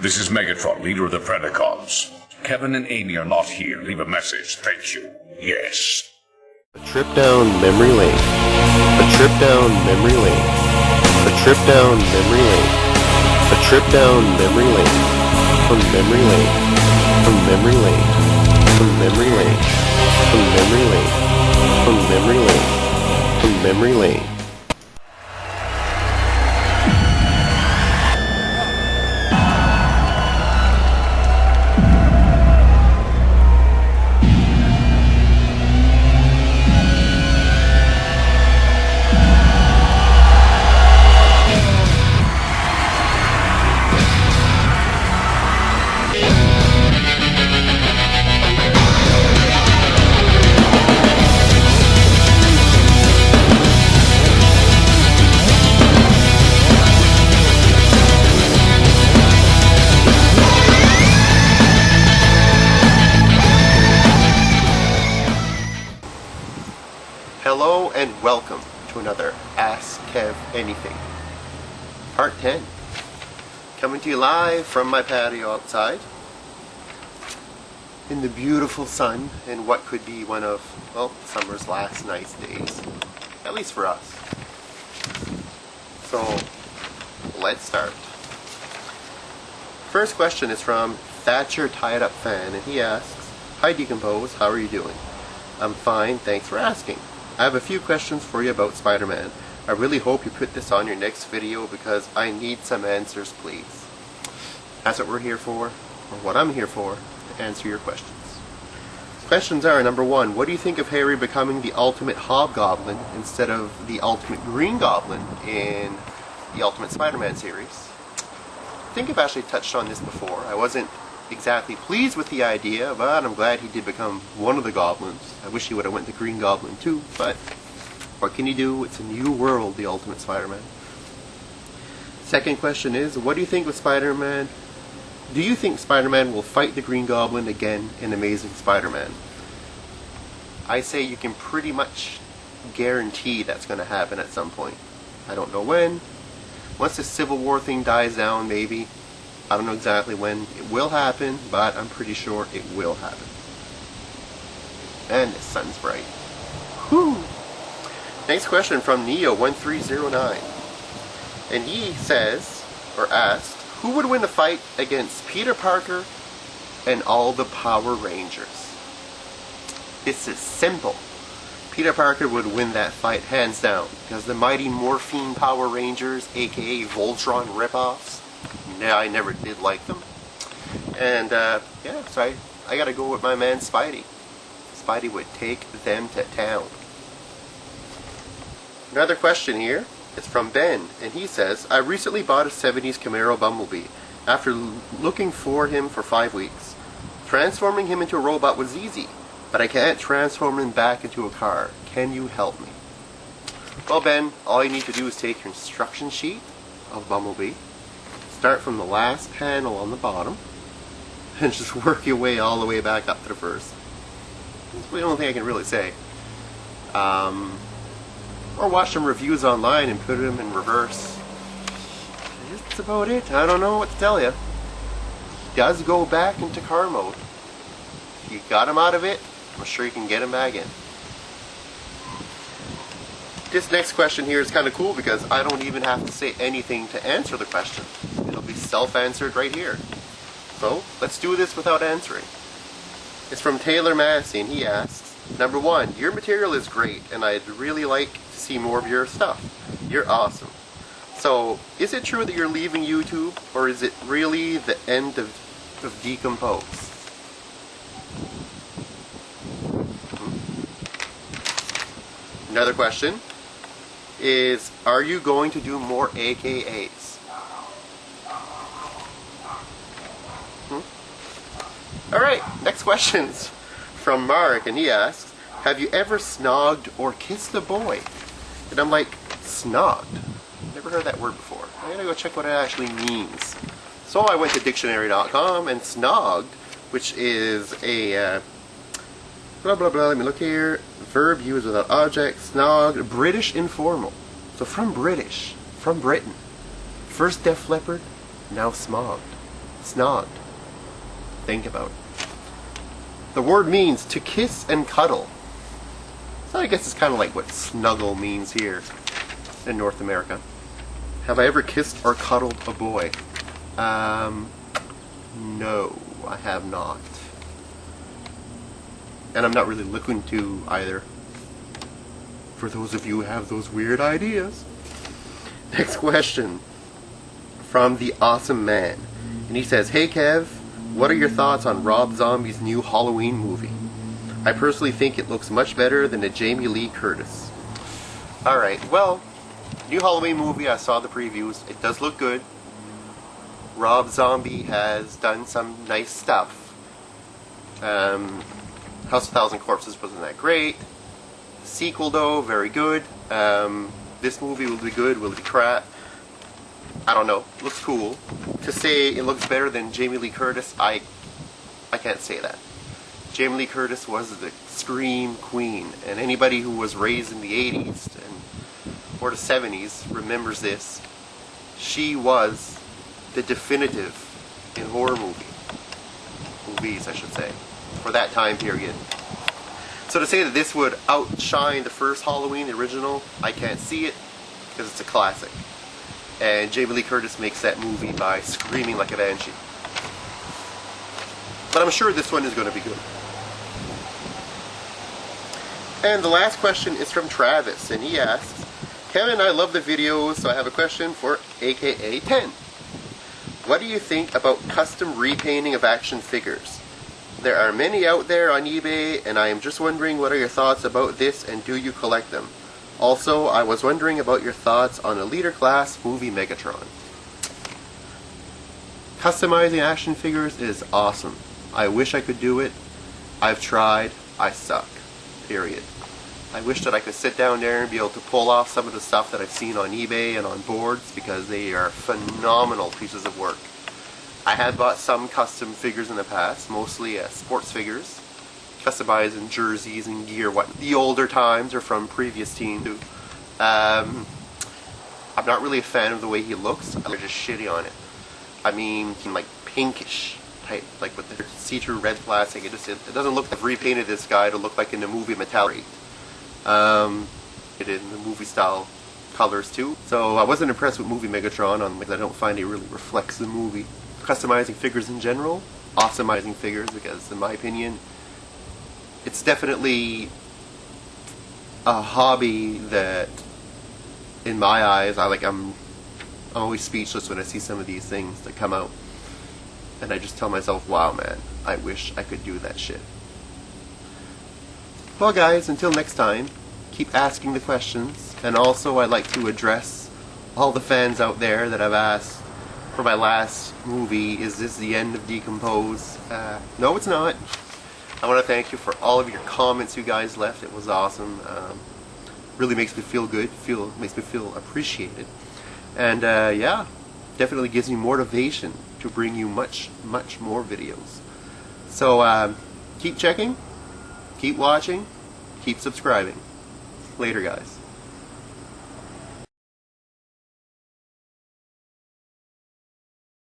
This is Megatron, leader of the Predacons. Kevin and Amy are not here. Leave a message. Thank you. Yes. A trip down memory lane. A trip down memory lane. A trip down memory lane. A trip down memory lane. From memory lane. From memory lane. From memory lane. From memory lane. From memory lane. From memory lane. Hello and welcome to another Ask Kev Anything, Part 10. Coming to you live from my patio outside in the beautiful sun in what could be one of, well, summer's last nice days, at least for us. So, let's start. First question is from Thatcher Tied Up Fan, and he asks, "Hi DCompose, how are you doing?" "I'm fine, thanks for asking. I have a few questions for you about Spider-Man. I really hope you put this on your next video because I need some answers, please." That's what we're here for, or what I'm here for, to answer your questions. Questions are, number one, what do you think of Harry becoming the ultimate Hobgoblin instead of the ultimate Green Goblin in the Ultimate Spider-Man series? I think I've actually touched on this before. I wasn't exactly pleased with the idea, but I'm glad he did become one of the goblins. I wish he would have went the Green Goblin too, but what can you do? It's a new world, the Ultimate Spider-Man. Second question is, what do you think with Spider-Man? Do you think Spider-Man will fight the Green Goblin again in Amazing Spider-Man? I say you can pretty much guarantee that's going to happen at some point. I don't know when. Once the Civil War thing dies down, maybe. I don't know exactly when it will happen, but I'm pretty sure it will happen. And the sun's bright. Whew! Next question from Neo1309. And he says, or asks, who would win a fight against Peter Parker and all the Power Rangers? This is simple. Peter Parker would win that fight hands down, because the Mighty Morphine Power Rangers, aka Voltron ripoffs, yeah, I never did like them. And yeah, so I gotta go with my man Spidey. Spidey would take them to town. Another question here is from Ben, and he says, I recently bought a 70s Camaro Bumblebee after looking for him for 5 weeks. Transforming him into a robot was easy, but I can't transform him back into a car. Can you help me? Well, Ben, all you need to do is take your instruction sheet of Bumblebee, start from the last panel on the bottom, and just work your way all the way back up to the first. That's the only thing I can really say. Or watch some reviews online and put them in reverse. That's about it. I don't know what to tell you. He does go back into car mode. If you got him out of it, I'm sure you can get him back in. This next question here is kind of cool because I don't even have to say anything to answer the question. It'll be self-answered right here. So, let's do this without answering. It's from Taylor Massey, and he asks, number one, your material is great, and I'd really like to see more of your stuff. You're awesome. So, is it true that you're leaving YouTube, or is it really the end of DCompose? Another question is, are you going to do more AKAs? Alright, next question's from Mark, and he asks, have you ever snogged or kissed a boy? And I'm like, snogged? Never heard that word before. I gotta go check what it actually means. So I went to dictionary.com, and snogged, which is a blah blah blah, let me look here, verb used without object, snogged, British informal. So from Britain. First Def Leppard, now smogged. Snogged. Think about it. The word means to kiss and cuddle. So I guess it's kind of like what snuggle means here in North America. Have I ever kissed or cuddled a boy? No, I have not. And I'm not really looking to either. For those of you who have those weird ideas. Next question. From the Awesome Man. And he says, "Hey Kev, what are your thoughts on Rob Zombie's new Halloween movie? I personally think it looks much better than the Jamie Lee Curtis." Alright, well, new Halloween movie, I saw the previews. It does look good. Rob Zombie has done some nice stuff. House of Thousand Corpses wasn't that great. The sequel though, very good. This movie will be good, will it be crap? I don't know. Looks cool. To say it looks better than Jamie Lee Curtis, I can't say that. Jamie Lee Curtis was the scream queen, and anybody who was raised in the 80s or the 70s remembers this. She was the definitive in horror movies, I should say, for that time period. So to say that this would outshine the first Halloween, the original, I can't see it, because it's a classic. And Jamie Lee Curtis makes that movie by screaming like a banshee. But I'm sure this one is going to be good. And the last question is from Travis, and he asks, "Kevin, I love the videos, so I have a question for AKA 10. What do you think about custom repainting of action figures? There are many out there on eBay, and I am just wondering what are your thoughts about this, and do you collect them? Also, I was wondering about your thoughts on a leader class movie Megatron." Customizing action figures is awesome. I wish I could do it. I've tried. I suck. Period. I wish that I could sit down there and be able to pull off some of the stuff that I've seen on eBay and on boards, because they are phenomenal pieces of work. I have bought some custom figures in the past, mostly sports figures, customizing jerseys and gear. What the older times are from previous teams. I'm not really a fan of the way he looks. They're just shitty on it. I mean, like pinkish type, like with the see-through red plastic. It doesn't look like I've repainted this guy to look like in the movie Metallic. It in the movie style colors too. So I wasn't impressed with movie Megatron because I don't find it really reflects the movie. Customizing figures in general, awesomizing figures, because in my opinion, it's definitely a hobby that, in my eyes, I'm always speechless when I see some of these things that come out, and I just tell myself, wow man, I wish I could do that shit. Well guys, until next time, keep asking the questions, and also I'd like to address all the fans out there that I've asked for my last movie, is this the end of DCompose? No, it's not. I want to thank you for all of your comments you guys left. It was awesome. Really makes me feel good. Makes me feel appreciated. And yeah, definitely gives me motivation to bring you much more videos. So keep checking, keep watching, keep subscribing. Later, guys.